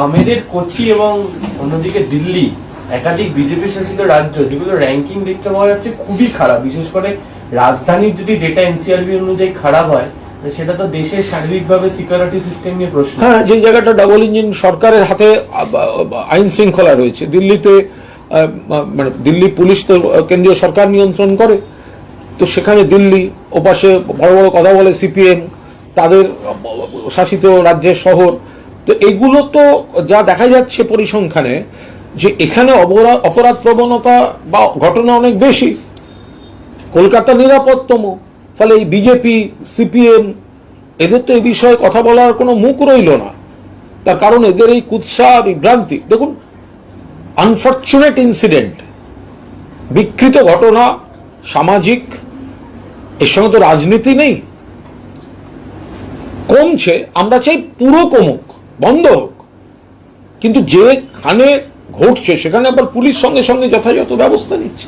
আমেদের কোচি এবং অন্যদিকে দিল্লি একাধিক বিজেপি শাসিত রাজ্য, যেগুলো র্যাঙ্কিং দেখতে পাওয়া যাচ্ছে খুবই খারাপ। বিশেষ করে রাজধানীর যদি ডেটা এনসিআরবি অনুযায়ী খারাপ হয়, সেটা তো দেশের সার্বিকভাবে সিকিউরিটি সিস্টেম নিয়ে প্রশ্ন। হ্যাঁ, যে জায়গাটা ডাবল ইঞ্জিন সরকারের হাতে আইন শৃঙ্খলা রয়েছে, দিল্লিতে মানে দিল্লি পুলিশ তো কেন্দ্রীয় সরকার নিয়ন্ত্রণ করে, তো সেখানে দিল্লি ওপাশে বড় বড় কথা বলে সিপিএম, তাদের শাসিত রাজ্যের শহর। তো এগুলো তো যা দেখা যাচ্ছে পরিসংখ্যানে, যে এখানে অপরাধ প্রবণতা বা ঘটনা অনেক বেশি। কলকাতা নিরাপত্তম, ফলে এই বিজেপি সিপিএম এদের তো এই বিষয়ে কথা বলার কোনো মুখ রইল না। তার কারণ এদের এই কুৎসা বিভ্রান্তি। দেখুন, আনফর্চুনেট ইনসিডেন্ট, বিকৃত ঘটনা, সামাজিক, এর সঙ্গে তো রাজনীতি নেই। কমছে, আমরা চাই পুরো কমুক, বন্ধ হোক, কিন্তু যেখানে ঘটছে সেখানে আবার পুলিশ সঙ্গে সঙ্গে যথাযথ ব্যবস্থা নিচ্ছে।